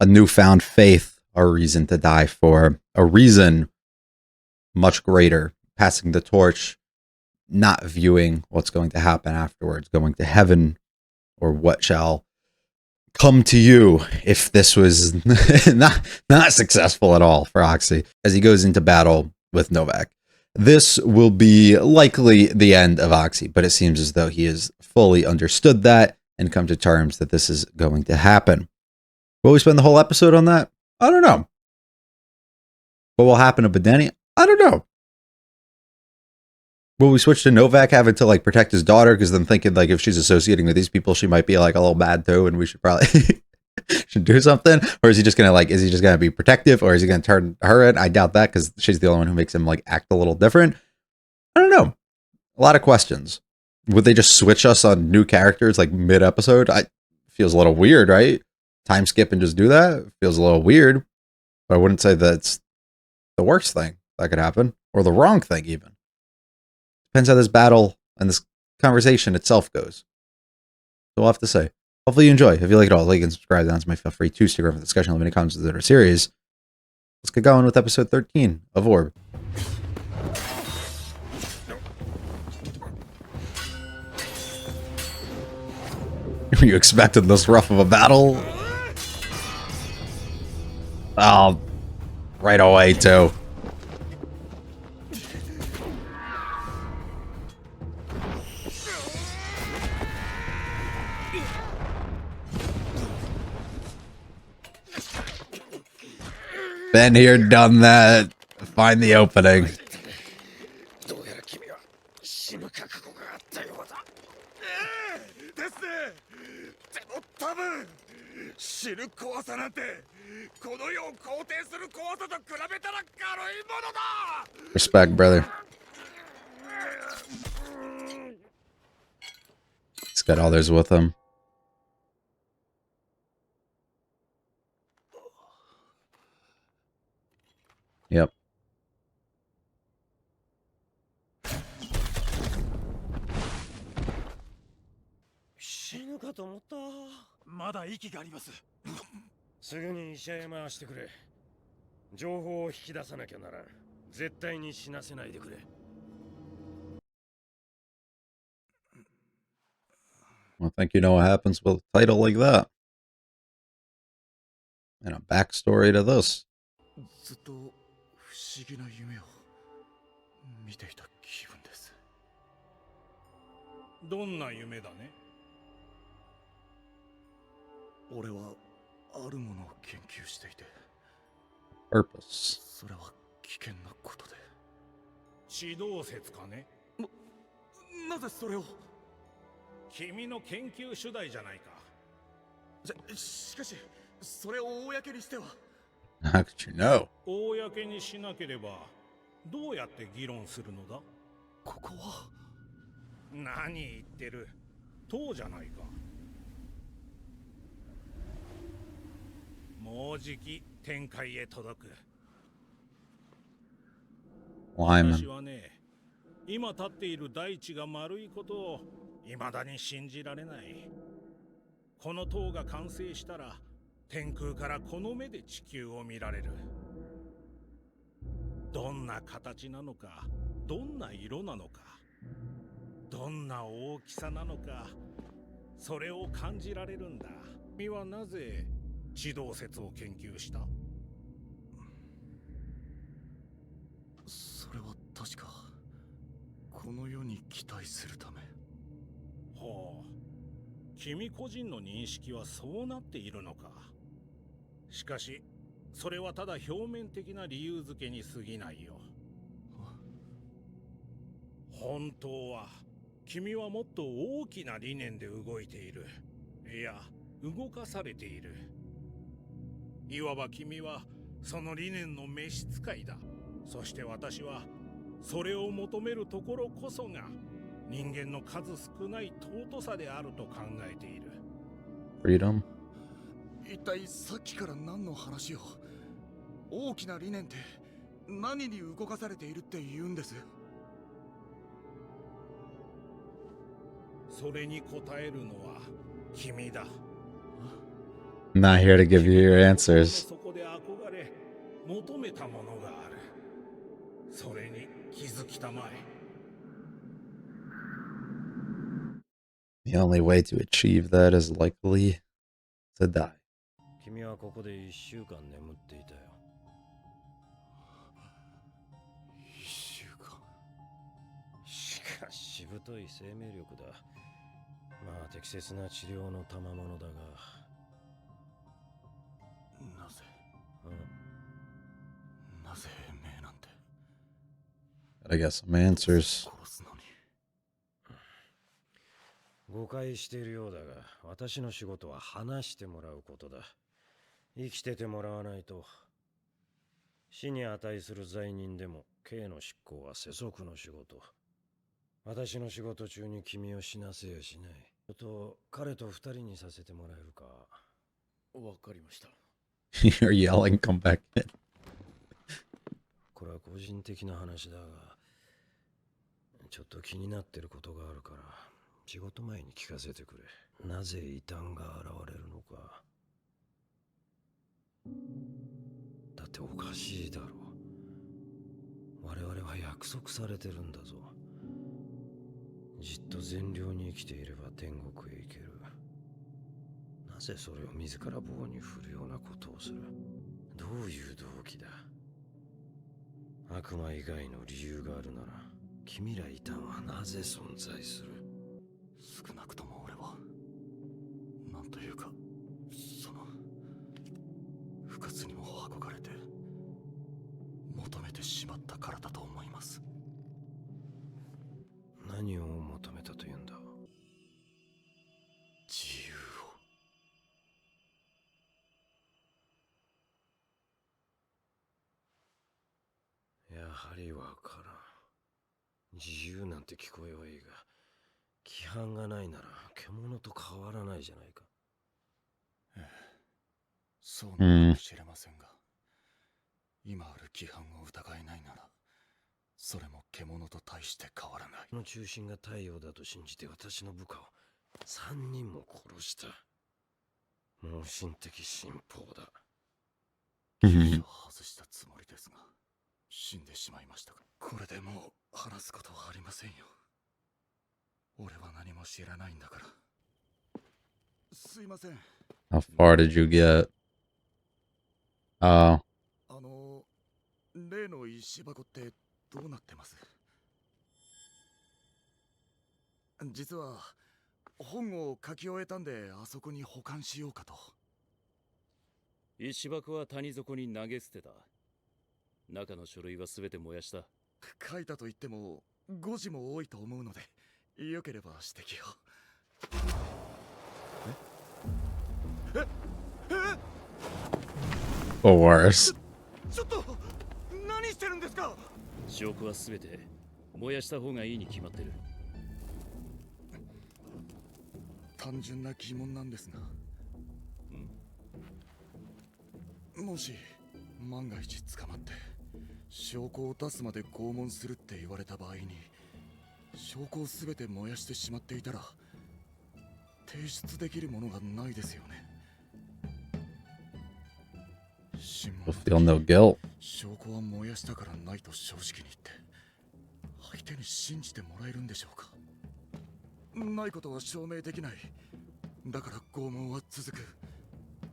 a newfound faith, a reason to die for, a reason much greater, passing the torch, not viewing what's going to happen afterwards, going to heaven or what shall come to you if this was not successful at all for Oxy as he goes into battle with Novak. This will be likely the end of Oxy, but it seems as though he has fully understood that and come to terms that this is going to happen. Will we spend the whole episode on that? I don't know. What will happen to Bedeni? I don't know. Will we switch to Novak having to like protect his daughter? Because I'm thinking like if she's associating with these people, she might be like a little bad too, and we should probably should do something. Or is he just gonna like? Is he just gonna be protective, or is he gonna turn her in? I doubt that because she's the only one who makes him like act a little different. I don't know. A lot of questions. Would they just switch us on new characters like mid episode? I feels a little weird, right? Time skip and just do that feels a little weird. But I wouldn't say that's the worst thing that could happen, or the wrong thing even. Depends how this battle and this conversation itself goes. So we'll have to say. Hopefully you enjoy. If you like it all, like and subscribe. That's my feel free to stick around for the discussion of any comments of the series. Let's get going with episode 13 of Orb. Were you expecting this rough of a battle? Oh, right away too. Been here, done that. Find the opening. Respect, brother. He's got others with him. Yep. Well, I think you know what happens with a title like that. And a backstory to this. Purpose. 地動説かね。なぜそれを？君の研究主題じゃないか。しかし、それを公にしては。How could you know? 公にしなければ、どうやって議論するのだ？ここは。何言ってる？塔じゃないか。もうじき天界へ届く。私はね、今立っている大地が丸いことを未だに信じられない。この塔が完成したら天空からこの目で地球を見られる。どんな形なのか、どんな色なのか、どんな大きさなのか、それを感じられるんだ。君はなぜ地動説を研究した？それは確かこの世に期待するため。ほう、君個人の認識はそうなっているのか。しかしそれはただ表面的な理由付けに過ぎないよ。本当は君はもっと大きな理念で動いている。いや、動かされている。いわば君はその理念の召使いだ。そして私はそれを求めるところこそが人間の数少ない尊さであると考えている。Freedom? 一体さっきから何の話を？大きな理念って何に動かされているって言うんです？それに答えるのは君だ。I'm not here to give you your answers. そこで憧れ求めたものがある。それに気づきたまえ。 The only way to achieve that is likely to die. 君はここで1週間眠っていたよ。1週間。しかししぶとい生命力だ。まあ適切な治療の賜物だが。なぜうん、なぜ延命なんて。 Gotta get some answers. 殺すのに。誤解しているようだが、私の仕事は話してもらうことだ。生きててもらわないと。死に値する罪人でも刑の執行は世俗の仕事。私の仕事中に君を死なせやしない。彼と二人にさせてもらえるか。わかりました。You're yelling, come back in. これは個人的な話だが、ちょっと気になってることがあるから、仕事前に聞かせてくれ。なぜ異端が現れるのか。だっておかしいだろう。我々は約束されてるんだぞ。じっと善良に生きていれば天国へ行ける。なぜそれを自ら棒に振るようなことをする。どういう動機だ。悪魔以外の理由があるなら、君ら異端はなぜ存在する。少なくとも俺はなんというか、その不活にも憧れて求めてしまったからだと思います。何を求めたというんだ。自由を。やはりわからん。自由なんて聞こえはいいが、規範がないなら獣と変わらないじゃないか。ええ、そうなのかもしれませんが、今ある規範を疑えないなら、それも獣と大して変わらない。この中心が太陽だと信じて私の部下を3人も殺した。盲信的信奉だ。気を外したつもりですが、死んでしまいましたか。これでもう話すことはありませんよ。俺は何も知らないんだから。すいません。How far did you get? 例の石箱ってどうなってます？実は本を書き終えたんで、あそこに保管しようかと。石箱は谷底に投げ捨てた。中の書類はすべて燃やした。書いたと言っても誤字も多いと思うので、よければ指摘を。Or worse. ちょっと何してるんですか？証拠はすべて燃やした方がいいに決まってる。単純な疑問なんですが、もし万が一捕まって証拠を出すまで拷問するって言われた場合に、証拠をすべて燃やしてしまっていたら提出できるものがないですよね。審問 You'll feel no guilt. 証拠は燃やしたからないと正直に言って相手に信じてもらえるんでしょうか。ないことは証明できない。だから拷問は続く。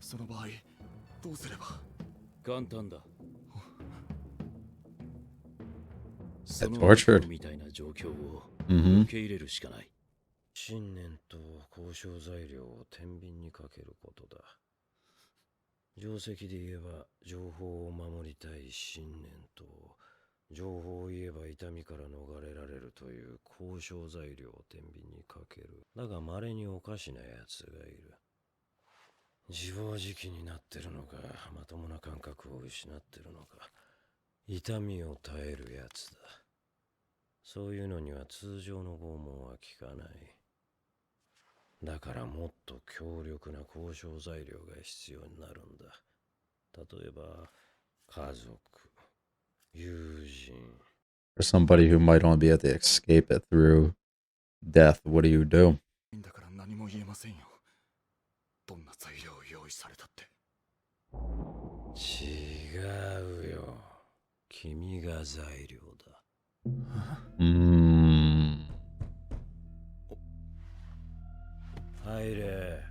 その場合どうすれば？簡単だ。 Get tortured. みたいな状況を Mm-hmm. 受け入れるしかない。信念と交渉材料を天秤にかけることだ。定石で言えば情報を守りたい信念と、情報を言えば痛みから逃れられるという交渉材料を天秤にかける。だが稀におかしな奴がいる。自暴自棄になってるのか、まともな感覚を失ってるのか、痛みを耐えるやつだ。そういうのには通常の拷問は効かない。だからもっと強力な交渉材料が必要になるんだ。例えば、家族、友人。For somebody who might only be able to escape it through death, what do you do? だから何も言えませんよ。どんな材料を用用意されたって。違うよ。君が材料だ。入れ。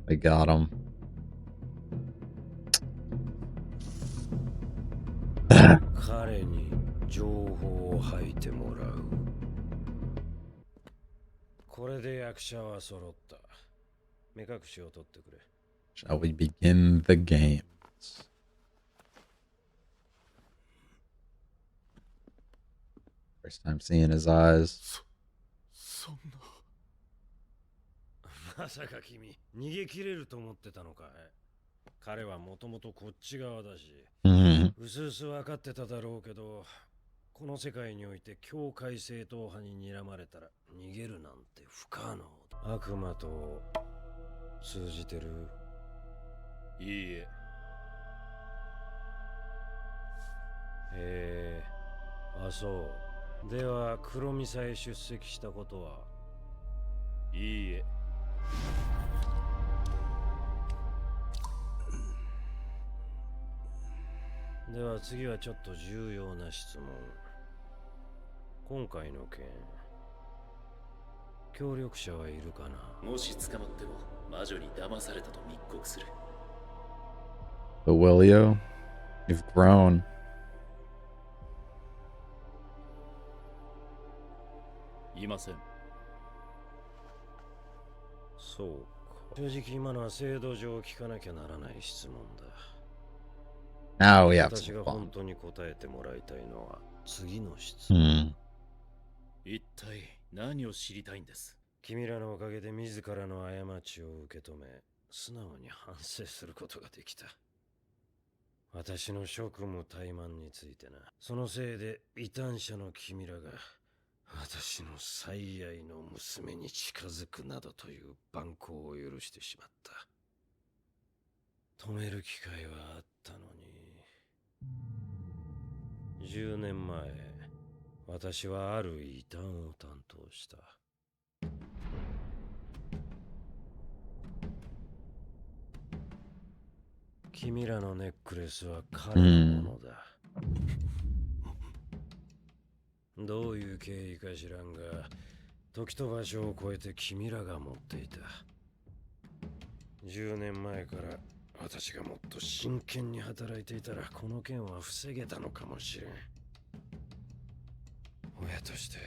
They got him. 彼に情報を吐いてもらう。これで役者は揃った。目隠しを取ってくれ。Shall we begin the games? First time seeing his eyes. そんな。まさか君、逃げ切れると思ってたのかい？彼はもともとこっち側だし、うすうす分かってただろうけど、この世界において教会正統派に睨まれたら逃げるなんて不可能だ。悪魔と通じてる？いいえ。あ、そう。では、黒ミサへ出席したことは？いいえ。では次はちょっと重要な質問。今回の件、協力者はいるかな？もし捕まっても魔女に騙されたと密告する。 But Willio, you've grown. いません。そうか。正直今のは制度上聞かなきゃならない質問だ。Now we have 私 some が本 fun. 当に答えてもらいたいのは次の質問。一体何を知りたいんです？君らのおかげで自らの過ちを受け止め、素直に反省することができた。私の職務怠慢についてな。そのせいで異端者の君らが私の最愛の娘に近づくなどという蛮行を許してしまった。止める機会はあったのに。10年前、私はある異端を担当した。君らのネックレスは彼のものだ。どういう経緯か知らんが、時と場所を超えて君らが持っていた。10年前から私がもっと真剣に働いていたらこの件は防げたのかもしれん。親として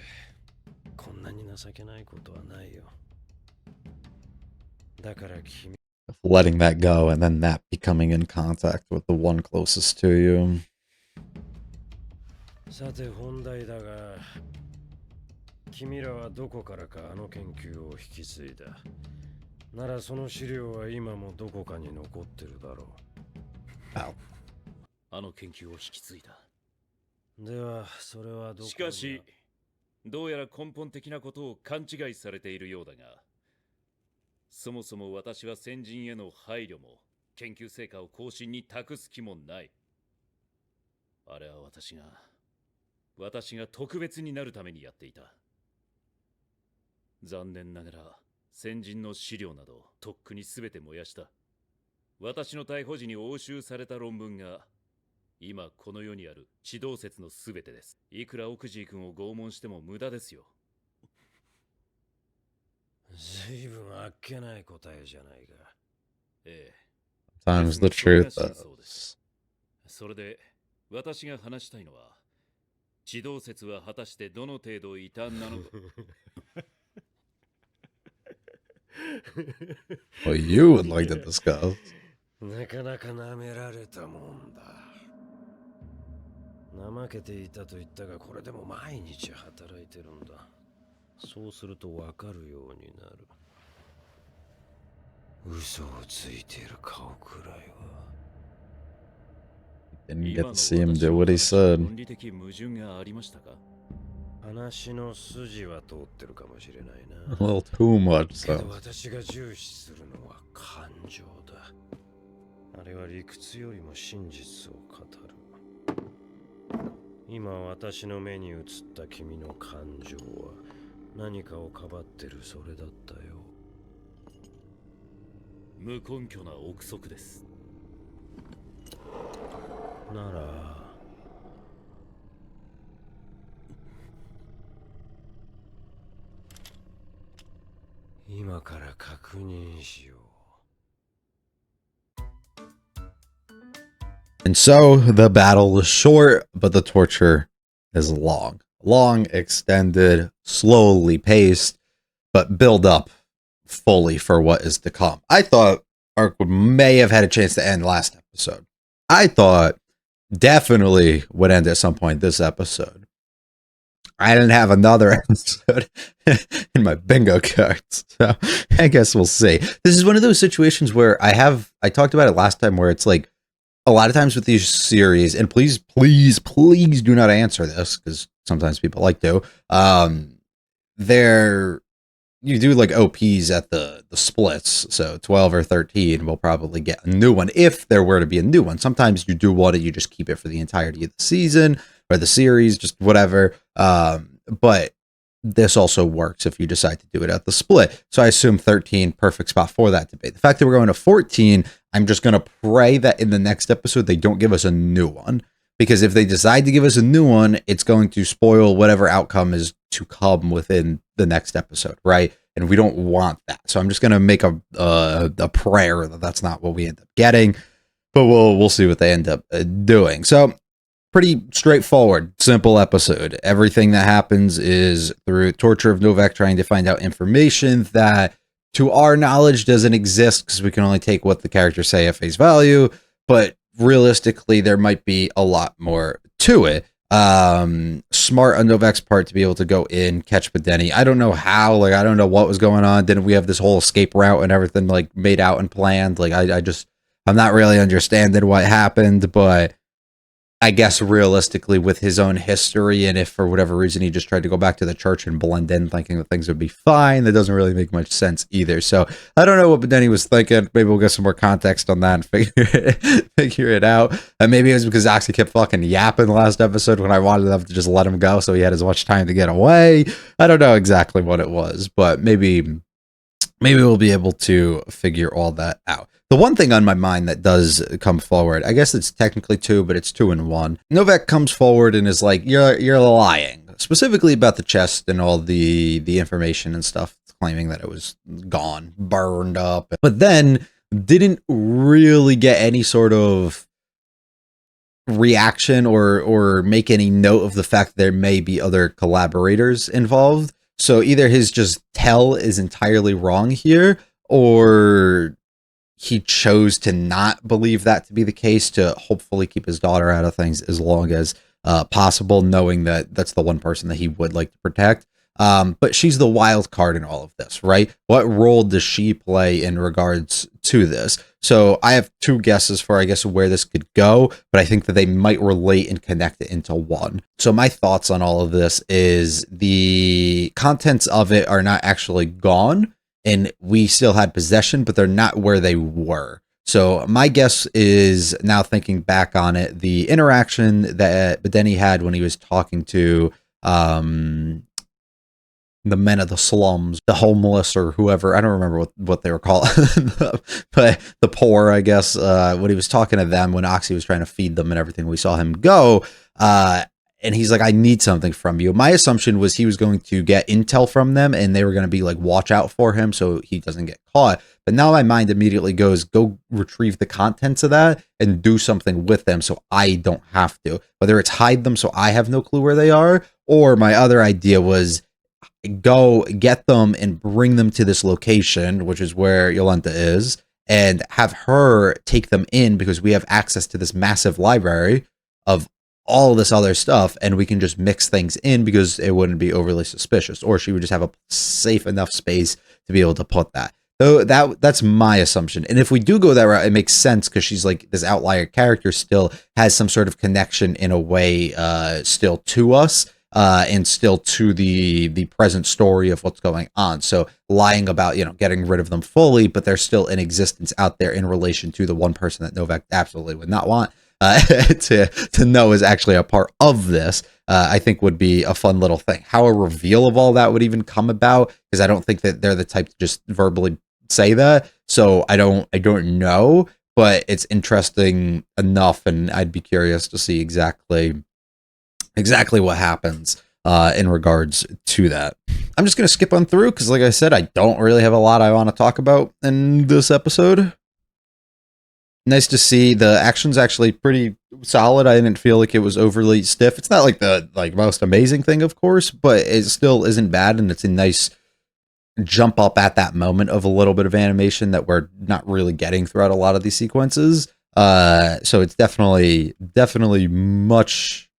こんなに情けないことはないよ。だから君 Letting that go and then that becoming in contact with the one closest to you. さて本題だが、君らはどこからかあの研究を引き継いだ。ならその資料は今もどこかに残ってるだろ Ow. あの研究を引き継いだ。う。ではそれはどこしかし、どうやら根本的なことを勘違いされているようだが、そもそも私は先人への配慮も研究成果を後進に託す気もない。あれは私が特別になるためにやっていた。残念ながら先人の資料などとっくに全て燃やした。私の逮捕時に押収された論文が今この世にある地動説の全てです。いくらオクジー君を拷問しても無駄ですよ。随分あっけない答えじゃないか。ええ。 Sometimes the truth is. それで私が話したいのは、地動説は果たしてどの程度異端なのか。Well, you would like to discuss. なかなか舐められたもんだ。怠けていたと言ったが、これでも毎日働いてるんだ。そうするとわかるようになる。嘘をついている顔くらいは。Didn't get to see him do what he said. 論理的矛盾がありましたか？話の筋は通ってるかもしれないな。A little too much, けど so. 私が重視するのは感情だ。あれは理屈よりも真実を語る。今私の目に映った君の感情は何かをかばってるそれだったよ。無根拠な憶測です。なら今から確認しよう。 And so the battle is short, but the torture is long. Long, extended, slowly paced, but build up fully for what is to come. I thought Arc may have had a chance to end last episode. I thought definitely would end at some point this episode. I didn't have another episode in my bingo cards, so I guess we'll see. This is one of those situations where I talked about it last time, where it's like, a lot of times with these series, and please do not answer this, because sometimes people like to, you do like OPs at the splits, so 12 or 13 will probably get a new one, if there were to be a new one. Sometimes you do one and you just keep it for the entirety of the season, or the series, just whatever, but this also works if you decide to do it at the split. So I assume 13, perfect spot for that debate. The fact that we're going to 14, I'm just going to pray that in the next episode they don't give us a new one. Because if they decide to give us a new one, it's going to spoil whatever outcome is to come within the next episode, right? And we don't want that. So I'm just going to make a prayer that that's not what we end up getting. But we'll see what they end up doing. So pretty straightforward, simple episode. Everything that happens is through torture of Novak trying to find out information that, to our knowledge, doesn't exist, because we can only take what the characters say at face value. But realistically, there might be a lot more to it. Smart on Novak's part to be able to go in, catch Bedeni. I don't know how, like, I don't know what was going on. Didn't we have this whole escape route and everything, like, made out and planned? Like, I'm not really understanding what happened, but I guess realistically, with his own history, and if for whatever reason he just tried to go back to the church and blend in thinking that things would be fine, that doesn't really make much sense either. So I don't know what Bedeni was thinking. Maybe we'll get some more context on that and figure it out. And maybe it was because Oxy kept fucking yapping last episode when I wanted them to just let him go, so he had as much time to get away. I don't know exactly what it was, but maybe we'll be able to figure all that out. The one thing on my mind that does come forward, I guess it's technically two, but it's 2 in 1. Novak comes forward and is like, you're lying, specifically about the chest and all the information and stuff, claiming that it was gone, burned up, but then didn't really get any sort of reaction or make any note of the fact that there may be other collaborators involved. So either his just tell is entirely wrong here, or he chose to not believe that to be the case to hopefully keep his daughter out of things as long as possible, knowing that that's the one person that he would like to protect. But she's the wild card in all of this, right? What role does she play in regards to this? So I have 2 guesses for, I guess, where this could go, but I think that they might relate and connect it into one. So my thoughts on all of this is the contents of it are not actually gone, and we still had possession, but they're not where they were. So my guess is, now thinking back on it, the interaction that Bedeni had when he was talking to the men of the slums, the homeless or whoever, I don't remember what they were called, but the poor, I guess, when he was talking to them, when Oxy was trying to feed them and everything, we saw him go, and he's like, I need something from you. My assumption was he was going to get intel from them and they were going to be like, watch out for him so he doesn't get caught. But now my mind immediately goes, go retrieve the contents of that and do something with them so I don't have to. Whether it's hide them so I have no clue where they are, or my other idea was go get them and bring them to this location, which is where Yolanta is, and have her take them in, because we have access to this massive library of all this other stuff, and we can just mix things in because it wouldn't be overly suspicious, or she would just have a safe enough space to be able to put that. So that's my assumption. And if we do go that route, it makes sense, because she's like, this outlier character still has some sort of connection in a way, still to us, and still to the present story of what's going on. So lying about, getting rid of them fully, but they're still in existence out there in relation to the one person that Novak absolutely would not want to know is actually a part of this. I think would be a fun little thing. How a reveal of all that would even come about, because I don't think that they're the type to just verbally say that. So I don't know, but it's interesting enough, and I'd be curious to see exactly what happens in regards to that. I'm just going to skip on through because, like I said, I don't really have a lot I want to talk about in this episode. Nice to see the action's actually pretty solid. I didn't feel like it was overly stiff. It's not like the most amazing thing, of course, but it still isn't bad, and it's a nice jump up at that moment of a little bit of animation that we're not really getting throughout a lot of these sequences. So it's definitely much,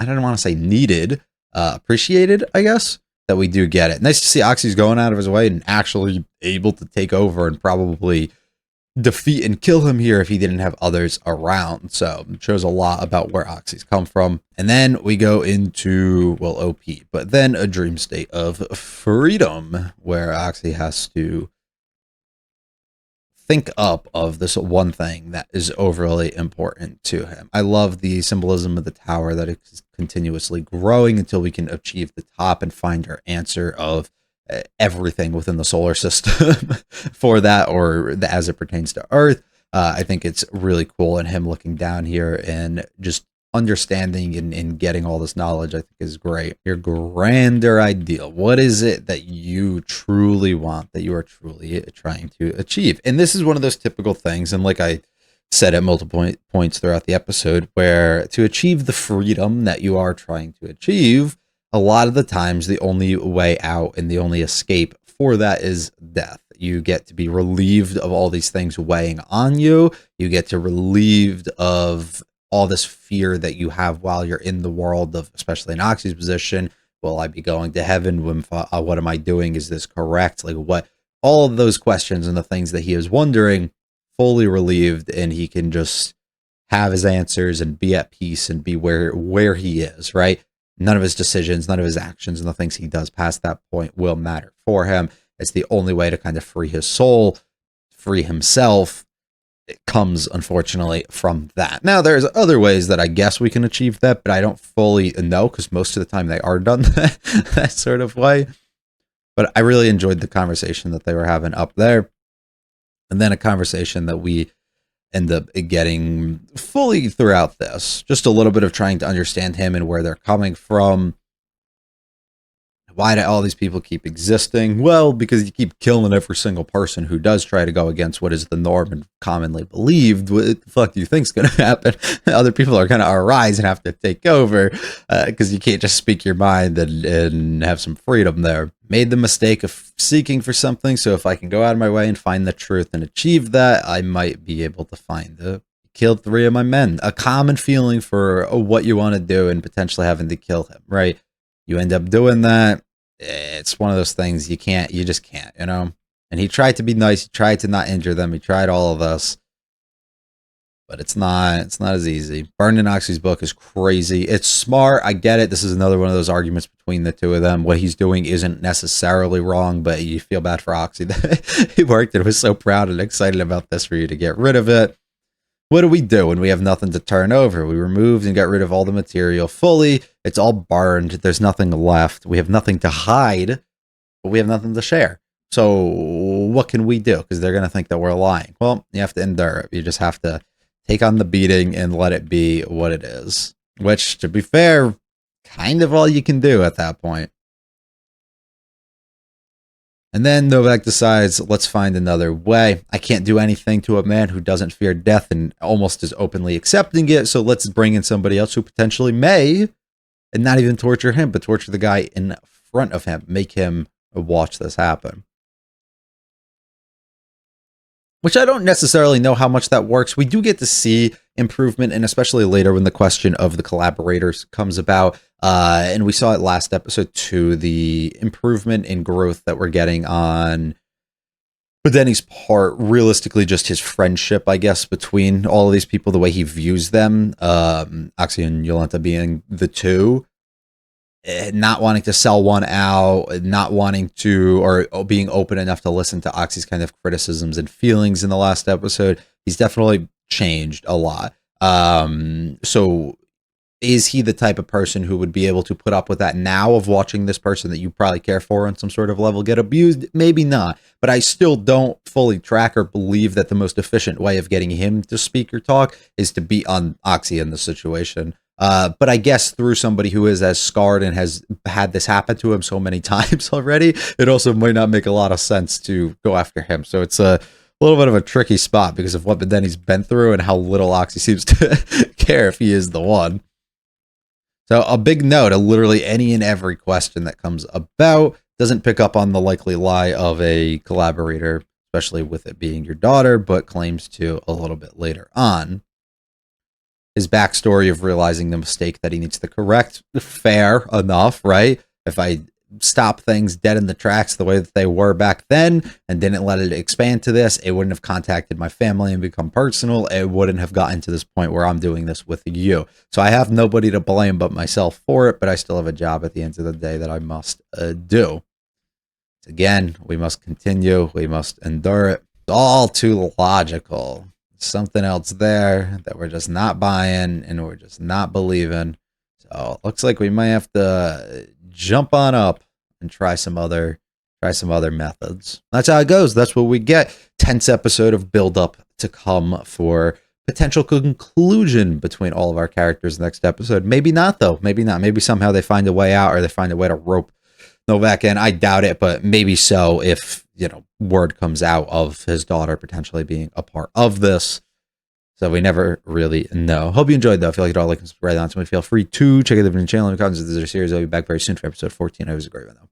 I don't want to say needed, appreciated, I guess, that we do get it. Nice to see Oxy's going out of his way and actually able to take over and probably defeat and kill him here if he didn't have others around. So it shows a lot about where Oxy's come from. And then we go into, well, OP, but then a dream state of freedom where Oxy has to think up of this one thing that is overly important to him. I love the symbolism of the tower, that it's continuously growing until we can achieve the top and find our answer of everything within the solar system for that, or as it pertains to Earth. I think it's really cool, and him looking down here and just understanding and getting all this knowledge, I think is great. Your grander ideal. What is it that you truly want, that you are truly trying to achieve? And this is one of those typical things, and like I said at multiple points throughout the episode, where to achieve the freedom that you are trying to achieve, a lot of the times the only way out and the only escape for that is death. You get to be relieved of all these things weighing on you. You get to relieved of all this fear that you have while you're in the world of, especially in Oxy's position. Will I be going to heaven? What am I doing? Is this correct? Like, what? All of those questions and the things that he is wondering, fully relieved, and he can just have his answers and be at peace and be where he is, right? None of his decisions, none of his actions, and the things he does past that point will matter for him. It's the only way to kind of free his soul, free himself. It comes, unfortunately, from that. Now, there's other ways that I guess we can achieve that, but I don't fully know, because most of the time they are done that sort of way. But I really enjoyed the conversation that they were having up there. And then a conversation that we end up getting fully throughout this. Just a little bit of trying to understand him and where they're coming from. Why do all these people keep existing? Well, because you keep killing every single person who does try to go against what is the norm and commonly believed. What the fuck do you think's going to happen? Other people are going to arise and have to take over, because you can't just speak your mind and have some freedom there. Made the mistake of seeking for something, so if I can go out of my way and find the truth and achieve that, I might be able to find it. Killed 3 of my men. A common feeling for what you want to do and potentially having to kill him, right? You end up doing that. It's one of those things you just can't, you know? And he tried to be nice. He tried to not injure them. He tried all of this. But it's not as easy. Burning Oxy's book is crazy. It's smart. I get it. This is another one of those arguments between the two of them. What he's doing isn't necessarily wrong, but you feel bad for Oxy that he worked and was so proud and excited about this for you to get rid of it. What do we do when we have nothing to turn over? We removed and got rid of all the material fully. It's all burned. There's nothing left. We have nothing to hide, but we have nothing to share. So what can we do? Because they're going to think that we're lying. Well, you have to endure it. You just have to take on the beating and let it be what it is. Which, to be fair, kind of all you can do at that point. And then Novak decides, let's find another way. I can't do anything to a man who doesn't fear death and almost is openly accepting it, so let's bring in somebody else who potentially may, and not even torture him, but torture the guy in front of him, make him watch this happen. Which I don't necessarily know how much that works. We do get to see improvement, and especially later when the question of the collaborators comes about. And we saw it last episode too, the improvement in growth that we're getting on Denny's part, realistically just his friendship, I guess, between all of these people, the way he views them, Oxy and Yolanta being the two. Not wanting to sell one out, not wanting to, or being open enough to listen to Oxy's kind of criticisms and feelings in the last episode. He's definitely changed a lot. So is he the type of person who would be able to put up with that now of watching this person that you probably care for on some sort of level get abused? Maybe not. But I still don't fully track or believe that the most efficient way of getting him to speak or talk is to beat on Oxy in this situation. But I guess through somebody who is as scarred and has had this happen to him so many times already, it also might not make a lot of sense to go after him. So it's a little bit of a tricky spot because of what Denny's been through and how little Oxy seems to care if he is the one. So a big no to literally any and every question that comes about. Doesn't pick up on the likely lie of a collaborator, especially with it being your daughter, but claims to a little bit later on. His backstory of realizing the mistake that he needs to correct, fair enough, right? If I stop things dead in the tracks the way that they were back then and didn't let it expand to this, it wouldn't have contacted my family and become personal. It wouldn't have gotten to this point where I'm doing this with you. So I have nobody to blame but myself for it, but I still have a job at the end of the day that I must do. Again, we must continue. We must endure it. It's all too logical. Something else there that we're just not buying and we're just not believing. So it looks like we might have to jump on up and try some other methods. That's how it goes. That's what we get. Tense episode of build up to come for potential conclusion between all of our characters next episode. Maybe not though. Maybe not. Maybe somehow they find a way out or they find a way to rope Novak in. I doubt it, but maybe so if, word comes out of his daughter potentially being a part of this. So we never really know. Hope you enjoyed though. If you like it all, like and subscribe on to me. Feel free to check out the channel and comments. This is a series. I'll be back very soon for episode 14. It was a great one though.